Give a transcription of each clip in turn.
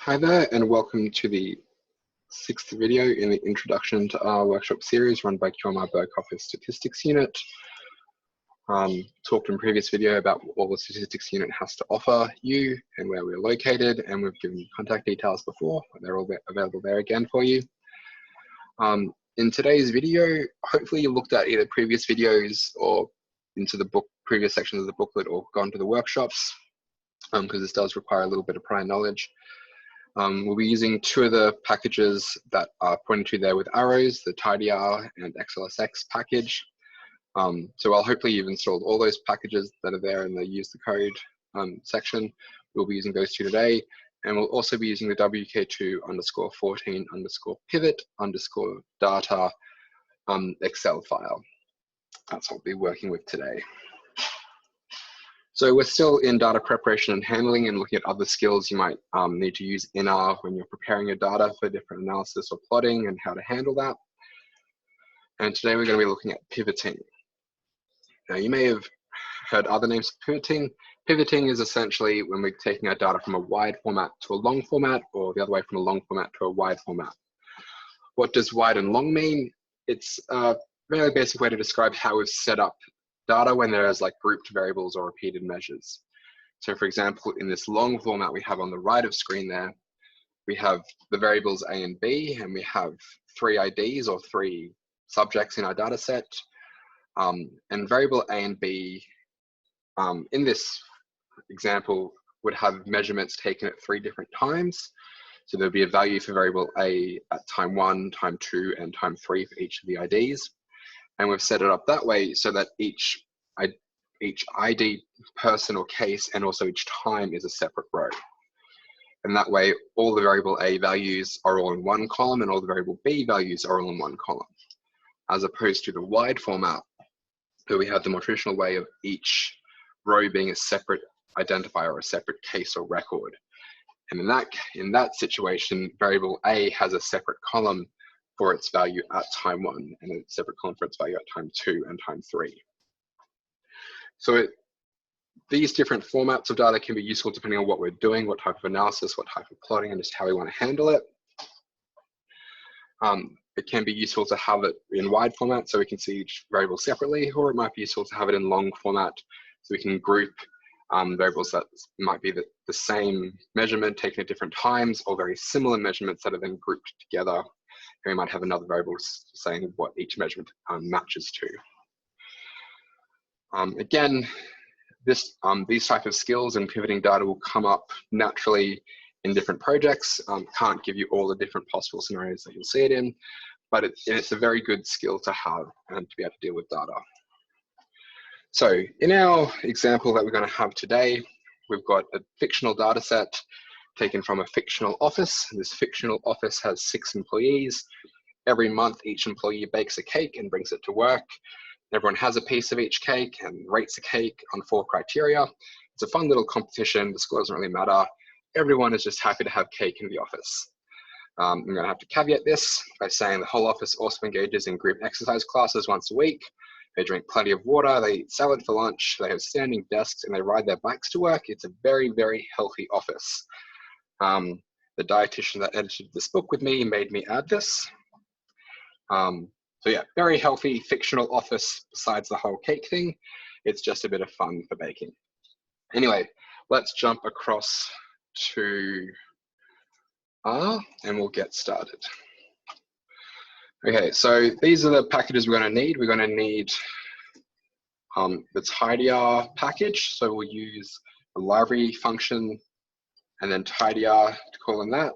Hi there, and welcome to the 6th video in the introduction to our workshop series run by QIMR Berghofer Statistics Unit. Talked in previous video about what all the statistics unit has to offer you and where we're located, and we've given you contact details before, but they're all available there again for you. In today's video, hopefully you looked at either previous videos or into the previous sections of the booklet or gone to the workshops, because this does require a little bit of prior knowledge. We'll be using two of the packages that are pointed to there with arrows, the TidyR and XLSX package. So while hopefully you've installed all those packages that are there in the use the code section, we'll be using those two today. And we'll also be using the WK2_14_pivot_data Excel file. That's what we'll be working with today. So we're still in data preparation and handling and looking at other skills you might need to use in R when you're preparing your data for different analysis or plotting and how to handle that. And today we're going to be looking at pivoting. Now you may have heard other names for pivoting. Pivoting is essentially when we're taking our data from a wide format to a long format, or the other way from a long format to a wide format. What does wide and long mean? It's a very basic way to describe how we've set up data when there's like grouped variables or repeated measures. So for example, in this long format we have on the right of screen there, we have the variables A and B, and we have 3 IDs or 3 subjects in our data set. And variable A and B in this example would have measurements taken at 3 different times. So there'll be a value for variable A at time 1, time 2, and time 3 for each of the IDs. And we've set it up that way so that each ID person or case and also each time is a separate row. And that way, all the variable A values are all in one column and all the variable B values are all in one column. As opposed to the wide format, where we have the more traditional way of each row being a separate identifier or a separate case or record. And in that situation, variable A has a separate column for its value at time 1 and a separate column for its value at time 2 and time 3. So these different formats of data can be useful depending on what we're doing, what type of analysis, what type of plotting, and just how we want to handle it. It can be useful to have it in wide format so we can see each variable separately, or it might be useful to have it in long format so we can group variables that might be the same measurement taken at different times, or very similar measurements that are then grouped together. And we might have another variable saying what each measurement matches to. Again, these type of skills and pivoting data will come up naturally in different projects. Can't give you all the different possible scenarios that you'll see it in, but it's a very good skill to have and to be able to deal with data. So in our example that we're going to have today, we've got a fictional data set taken from a fictional office. This fictional office has 6 employees. Every month, each employee bakes a cake and brings it to work. Everyone has a piece of each cake and rates a cake on 4 criteria. It's a fun little competition. The score doesn't really matter. Everyone is just happy to have cake in the office. I'm going to have to caveat this by saying the whole office also engages in group exercise classes once a week. They drink plenty of water, they eat salad for lunch, they have standing desks, and they ride their bikes to work. It's a very, very healthy office. The dietitian that edited this book with me made me add this. So yeah, very healthy fictional office besides the whole cake thing. It's just a bit of fun for baking. Anyway, let's jump across to R and we'll get started. Okay, so these are the packages we're going to need. We're going to need the TidyR package. So we'll use the library function and then TidyR to call in that.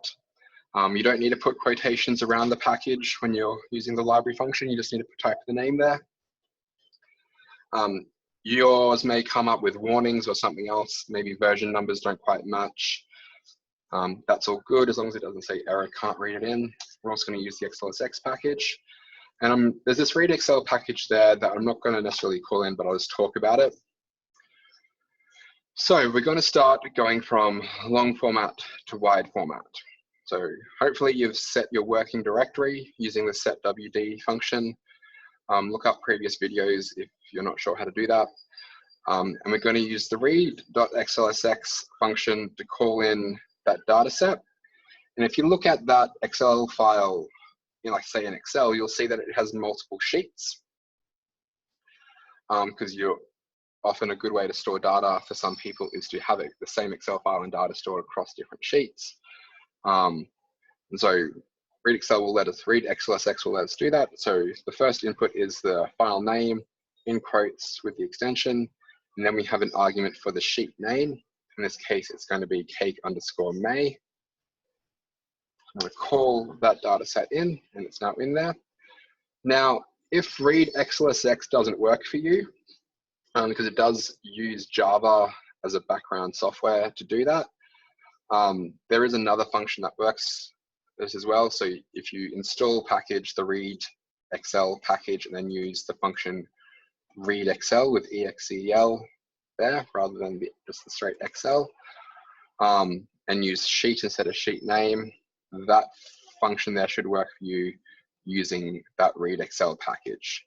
You don't need to put quotations around the package when you're using the library function. You just need to type the name there. Yours may come up with warnings or something else. Maybe version numbers don't quite match. That's all good as long as it doesn't say error, can't read it in. We're also going to use the XLSX package. And there's this read Excel package there that I'm not going to necessarily call in, but I'll just talk about it. So we're going to start going from long format to wide format. So hopefully you've set your working directory using the setwd function. Look up previous videos if you're not sure how to do that. And we're going to use the read.xlsx function to call in that data set. And if you look at that Excel file, like say in Excel, you'll see that it has multiple sheets, because you're often a good way to store data for some people is to have the same Excel file and data stored across different sheets. And so read Excel will let us, read XLSX will let us do that. So the first input is the file name in quotes with the extension, and then we have an argument for the sheet name. In this case, it's going to be cake_May. I'm going to call that data set in, and it's now in there. Now, if read XLSX doesn't work for you, because it does use Java as a background software to do that, there is another function that works this as well. So if you install package, the read Excel package, and then use the function read Excel with EXEL there, rather than just the straight Excel, and use sheet instead of sheet name, that function there should work for you using that read Excel package.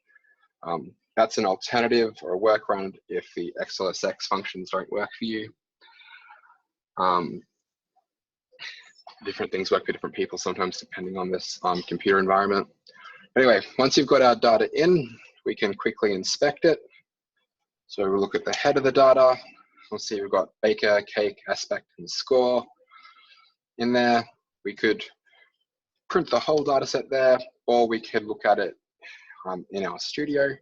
That's an alternative or a workaround if the XLSX functions don't work for you. Different things work for different people sometimes depending on this computer environment. Anyway, once you've got our data in, we can quickly inspect it. So we'll look at the head of the data. We'll see we've got baker, cake, aspect, and score in there. We could print the whole data set there, or we could look at it in our studio.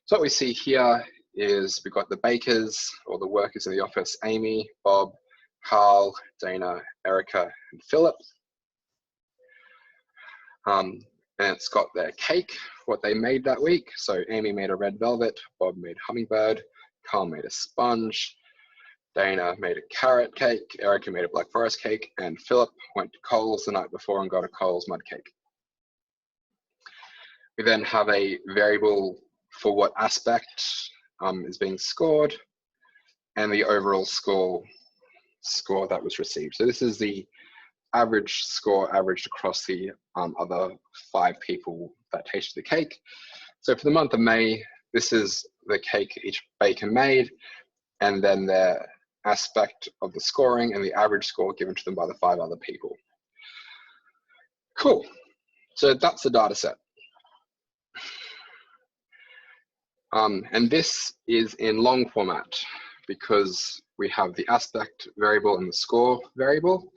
So what we see here is we've got the bakers, or the workers in the office: Amy, Bob, Carl, Dana, Erica, and Philip. And it's got their cake, what they made that week. So Amy made a red velvet, Bob made hummingbird, Carl made a sponge, Dana made a carrot cake, Erica made a black forest cake, and Philip went to Coles the night before and got a Coles mud cake. We then have a variable for what aspect is being scored, and the overall score that was received. So this is the average score averaged across the other 5 people that tasted the cake. So for the month of May, this is the cake each baker made, and then their aspect of the scoring and the average score given to them by the 5 other people. Cool. So that's the data set. And this is in long format because we have the aspect variable and the score variable.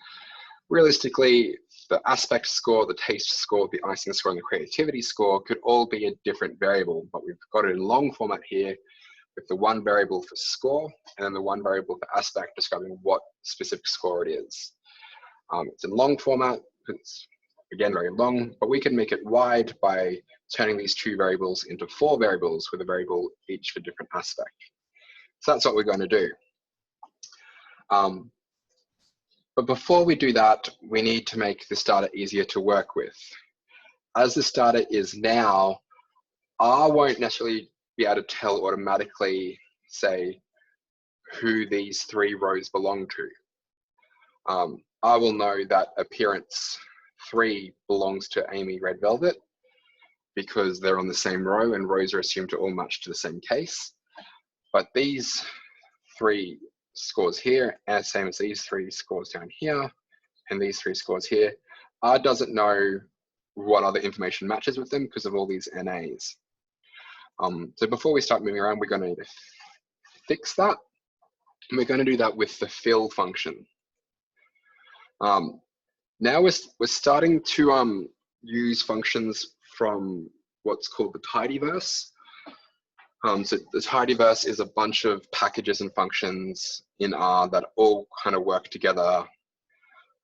Realistically, the aspect score, the taste score, the icing score, and the creativity score could all be a different variable, but we've got it in long format here with the one variable for score and then the one variable for aspect describing what specific score it is. It's in long format, it's again very long, but we can make it wide by turning these 2 variables into 4 variables with a variable each for different aspect. So that's what we're going to do. But before we do that, we need to make this data easier to work with. As this data is now, R won't necessarily be able to tell automatically, say, who these 3 rows belong to. I will know that appearance 3 belongs to Amy Red Velvet because they're on the same row and rows are assumed to all match to the same case. But these 3 scores here, as same as these 3 scores down here, and these 3 scores here, R doesn't know what other information matches with them because of all these NAs. So before we start moving around, we're going to need to fix that. And we're going to do that with the fill function. Now we're starting to use functions from what's called the tidyverse. So the tidyverse is a bunch of packages and functions in R that all kind of work together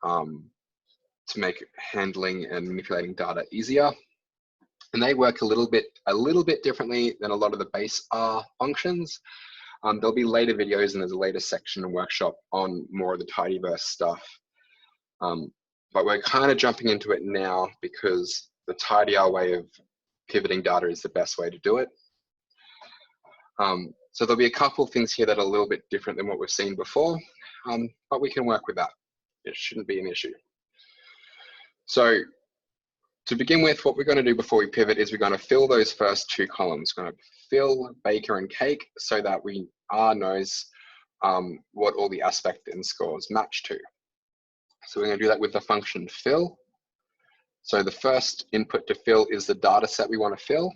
to make handling and manipulating data easier. And they work a little bit differently than a lot of the base R functions. There'll be later videos and there's a later section and workshop on more of the tidyverse stuff. But we're kind of jumping into it now because the tidy-R way of pivoting data is the best way to do it. So there'll be a couple of things here that are a little bit different than what we've seen before, but we can work with that. It shouldn't be an issue. So to begin with, what we're going to do before we pivot is we're going to fill those first 2 columns. We're going to fill baker and cake so that R knows what all the aspect and scores match to. So we're going to do that with the function fill. So the first input to fill is the data set we want to fill.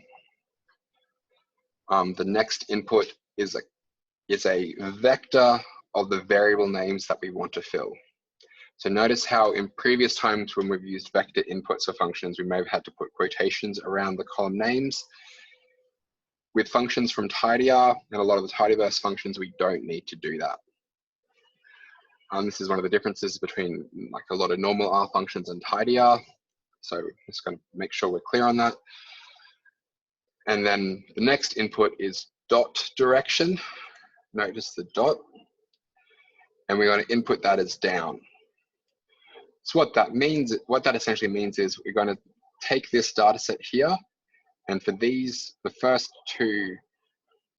The next input is a vector of the variable names that we want to fill. So notice how in previous times when we've used vector inputs for functions, we may have had to put quotations around the column names. With functions from tidyr and a lot of the tidyverse functions, we don't need to do that. This is one of the differences between like a lot of normal R functions and tidyr. So just going to make sure we're clear on that. And then the next input is dot direction. Notice the dot. And we're going to input that as down. So what that essentially means is we're going to take this data set here, and for these, the first two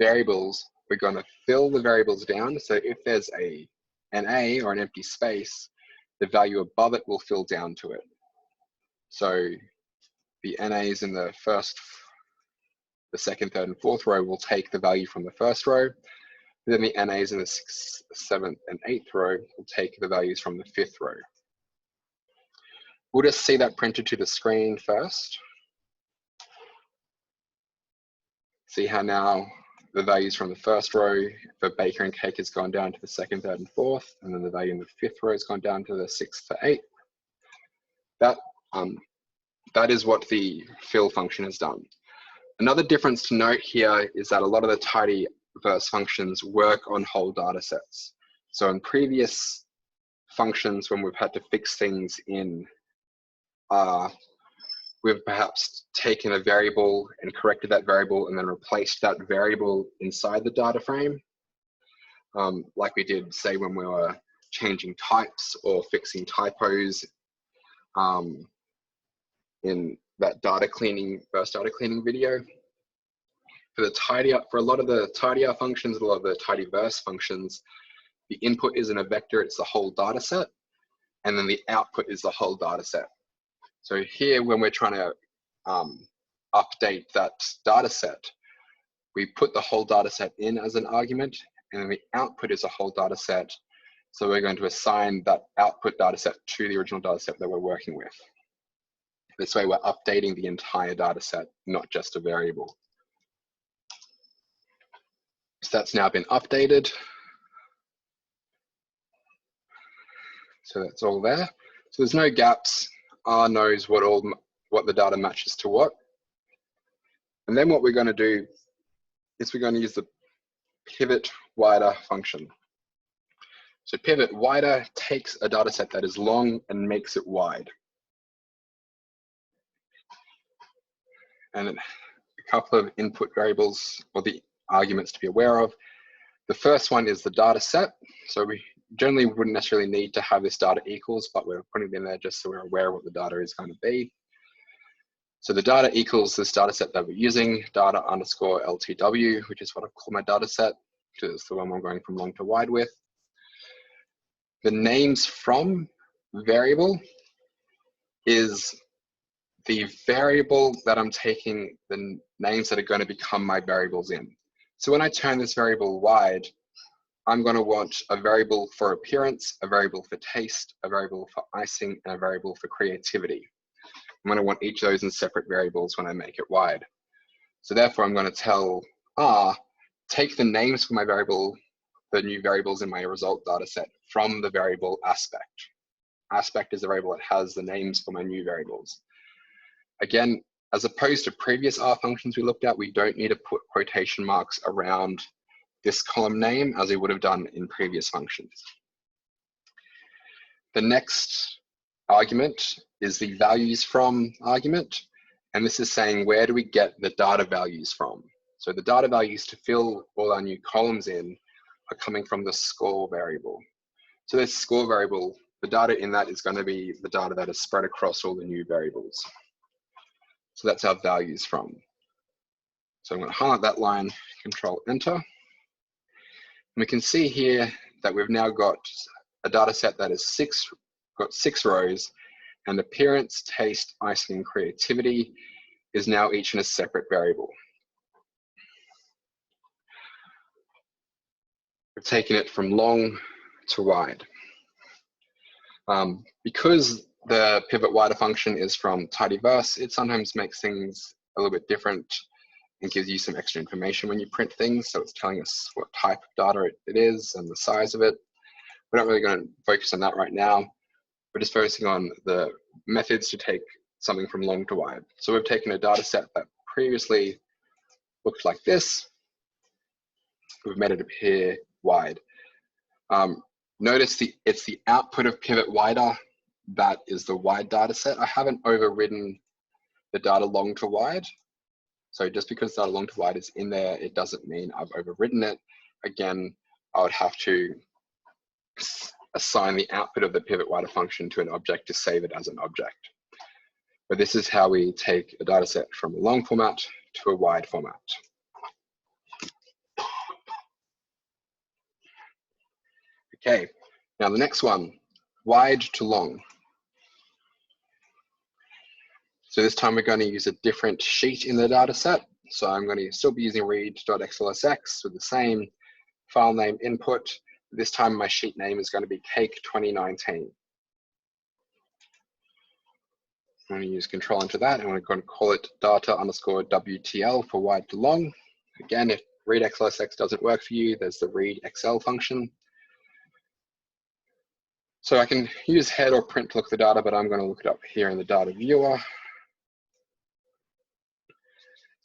variables, we're going to fill the variables down. So if there's an A or an empty space, the value above it will fill down to it. So the NAs in the first, the second, third, and fourth row will take the value from the first row. Then the NAs in the sixth, seventh, and eighth row will take the values from the fifth row. We'll just see that printed to the screen first. See how now the values from the first row for baker and cake has gone down to the second, third, and fourth, and then the value in the fifth row has gone down to the sixth to eighth. That is what the fill function has done. Another difference to note here is that a lot of the tidyverse functions work on whole data sets. So in previous functions, when we've had to fix things in R, we've perhaps taken a variable and corrected that variable and then replaced that variable inside the data frame. Like we did, say, when we were changing types or fixing typos in that first data cleaning video. For a lot of the tidyr functions, a lot of the tidyverse functions, the input isn't a vector, it's the whole data set, and then the output is the whole data set. So here, when we're trying to update that data set, we put the whole data set in as an argument, and then the output is a whole data set. So we're going to assign that output data set to the original data set that we're working with. This way we're updating the entire data set, not just a variable. So that's now been updated. So that's all there. So there's no gaps. R knows what the data matches to what. And then what we're going to do is we're going to use the pivot wider function. So pivot wider takes a data set that is long and makes it wide. And a couple of input variables or the arguments to be aware of. The first one is the data set. So we generally wouldn't necessarily need to have this data equals, but we're putting it in there just so we're aware of what the data is going to be. So the data equals this data set that we're using, data underscore LTW, which is what I call my data set, which is the one I'm going from long to wide with. The names from variable is the variable that I'm taking the names that are going to become my variables in. So when I turn this variable wide, I'm going to want a variable for appearance, a variable for taste, a variable for icing, and a variable for creativity. I'm going to want each of those in separate variables when I make it wide. So therefore, I'm going to tell R, take the names for my variable, the new variables in my result data set from the variable aspect. Aspect is the variable that has the names for my new variables. Again, as opposed to previous R functions we looked at, we don't need to put quotation marks around this column name as we would have done in previous functions. The next argument is the values from argument. And this is saying, where do we get the data values from? So the data values to fill all our new columns in are coming from the score variable. So this score variable, the data in that is going to be the data that is spread across all the new variables. So that's our values from. So I'm going to highlight that line, Control Enter. And we can see here that we've now got a data set that is got 6 rows, and appearance, taste, icing, and creativity is now each in a separate variable. We've taken it from long to wide. Because the pivot wider function is from tidyverse, it sometimes makes things a little bit different and gives you some extra information when you print things. So it's telling us what type of data it is and the size of it. We're not really going to focus on that right now. We're just focusing on the methods to take something from long to wide. So we've taken a data set that previously looked like this. We've made it appear wide. Notice it's the output of pivot wider that is the wide data set. I haven't overridden the data long to wide. So just because data long to wide is in there, it doesn't mean I've overridden it. Again, I would have to assign the output of the pivot wider function to an object to save it as an object. But this is how we take a data set from a long format to a wide format. Okay, now the next one, wide to long. So this time we're going to use a different sheet in the data set. So I'm going to still be using read.xlsx with the same file name input. This time my sheet name is going to be Cake 2019. I'm going to use control into that, and we're going to call it data_WTL for wide to long. Again, if read.xlsx doesn't work for you, there's the read.xl function. So I can use head or print to look at the data, but I'm going to look it up here in the data viewer.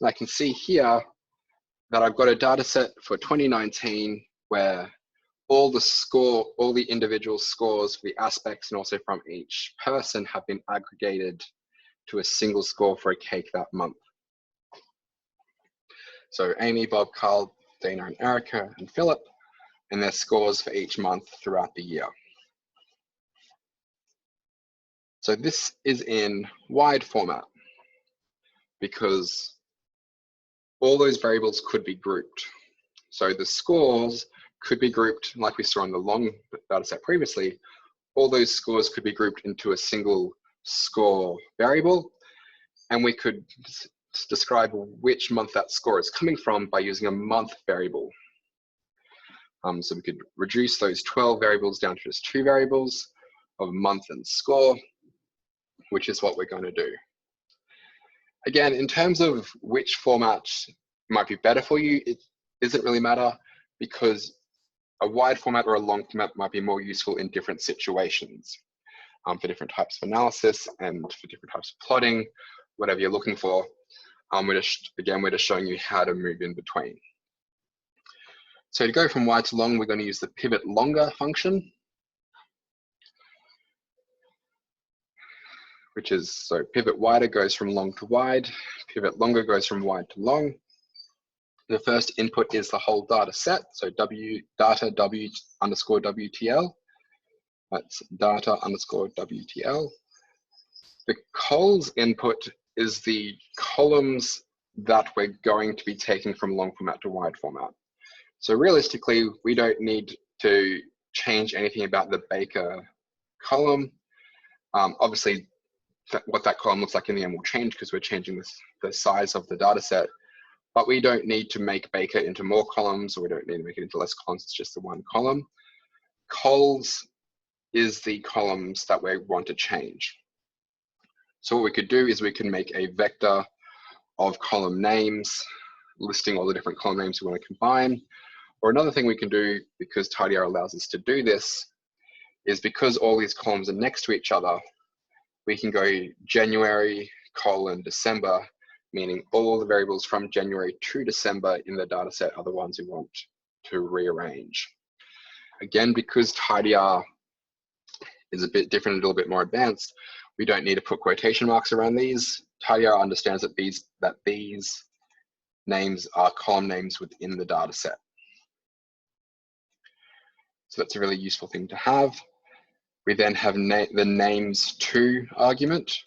And I can see here that I've got a data set for 2019 where all the individual scores for the aspects and also from each person have been aggregated to a single score for a cake that month. So Amy, Bob, Carl, Dana, and Erica, and Philip, and their scores for each month throughout the year. So this is in wide format because all those variables could be grouped. So the scores could be grouped like we saw on the long data set previously. All those scores could be grouped into a single score variable, and we could describe which month that score is coming from by using a month variable. So we could reduce those 12 variables down to just 2 variables of month and score, which is what we're going to do. Again, in terms of which format might be better for you, it doesn't really matter because a wide format or a long format might be more useful in different situations for different types of analysis and for different types of plotting, whatever you're looking for. We're just showing you how to move in between. So to go from wide to long, we're going to use the pivot longer function, which is, so pivot wider goes from long to wide, pivot longer goes from wide to long. The first input is the whole data set, so data_WTL. That's data_WTL. The cols input is the columns that we're going to be taking from long format to wide format. So realistically, we don't need to change anything about the Baker column. Obviously, what that column looks like in the end will change because we're changing the size of the data set. But we don't need to make Baker into more columns, or we don't need to make it into less columns. It's just the one column. Cols is the columns that we want to change. So what we could do is we can make a vector of column names, listing all the different column names we want to combine. Or another thing we can do, because tidyr allows us to do this, is because all these columns are next to each other, we can go January, December, meaning all the variables from January to December in the data set are the ones we want to rearrange. Again, because tidyr is a bit different, a little bit more advanced, we don't need to put quotation marks around these. tidyr understands that these names are column names within the data set. So that's a really useful thing to have. We then have the names to argument.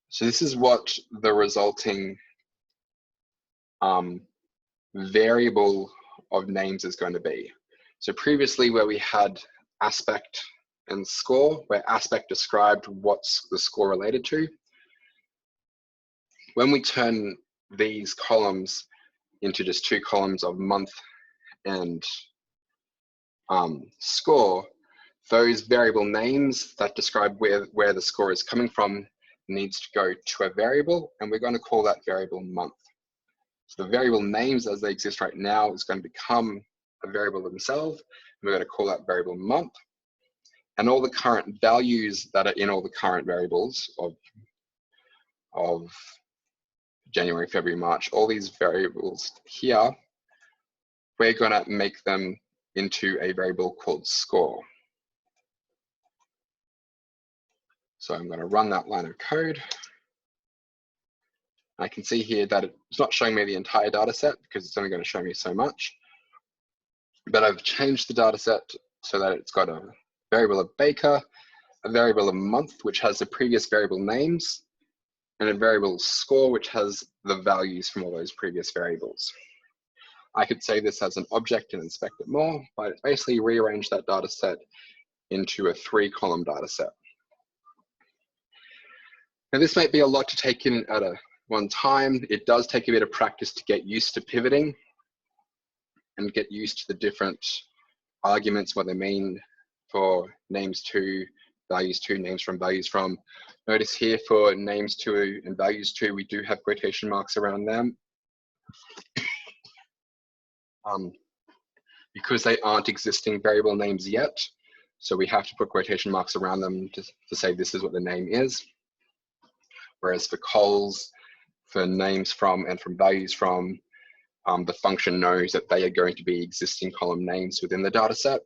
So this is what the resulting variable of names is going to be. So previously where we had aspect and score, where aspect described what's the score related to, when we turn these columns into just 2 columns of month and score, those variable names that describe where the score is coming from needs to go to a variable, and we're going to call that variable month. So the variable names as they exist right now is going to become a variable themselves, and we're going to call that variable month. And all the current values that are in all the current variables of January, February, March, all these variables here, we're going to make them into a variable called score. So I'm going to run that line of code. I can see here that it's not showing me the entire data set because it's only going to show me so much. But I've changed the data set so that it's got a variable of Baker, a variable of month, which has the previous variable names, and a variable score, which has the values from all those previous variables. I could say this as an object and inspect it more, but it's basically rearrange that data set into a 3-column data set. Now this might be a lot to take in at one time. It does take a bit of practice to get used to pivoting and get used to the different arguments, what they mean for names to, values to, names from, values from. Notice here for names to and values to, we do have quotation marks around them. Because they aren't existing variable names yet, so we have to put quotation marks around them to say this is what the name is. Whereas for cols, for names from and from values from, the function knows that they are going to be existing column names within the data set.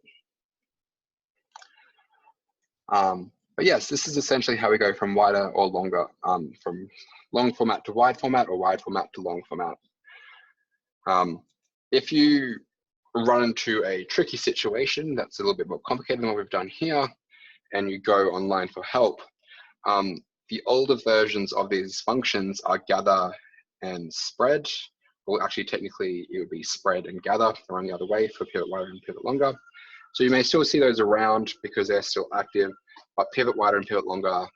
But yes, this is essentially how we go from wider or longer, from long format to wide format, or wide format to long format. If you run into a tricky situation that's a little bit more complicated than what we've done here, and you go online for help, the older versions of these functions are gather and spread. Well, actually, technically, it would be spread and gather. They're on the other way for pivot wider and pivot longer. So you may still see those around because they're still active, but pivot wider and pivot longer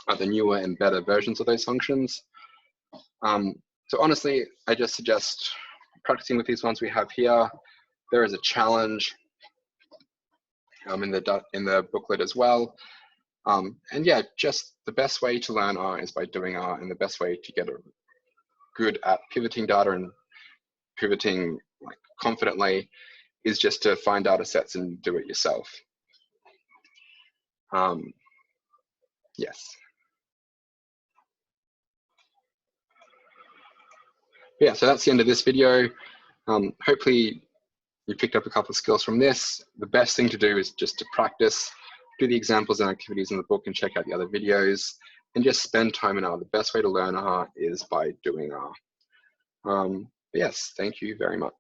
are the newer and better versions of those functions. So honestly, I just suggest practicing with these ones we have here. There is a challenge in the booklet as well. And yeah, just the best way to learn R is by doing R, and the best way to get good at pivoting data and pivoting like confidently is just to find data sets and do it yourself. Yes. Yeah, so that's the end of this video. Hopefully you picked up a couple of skills from this. The best thing to do is just to practice, do the examples and activities in the book and check out the other videos, and just spend time in R. The best way to learn R is by doing R. Yes, thank you very much.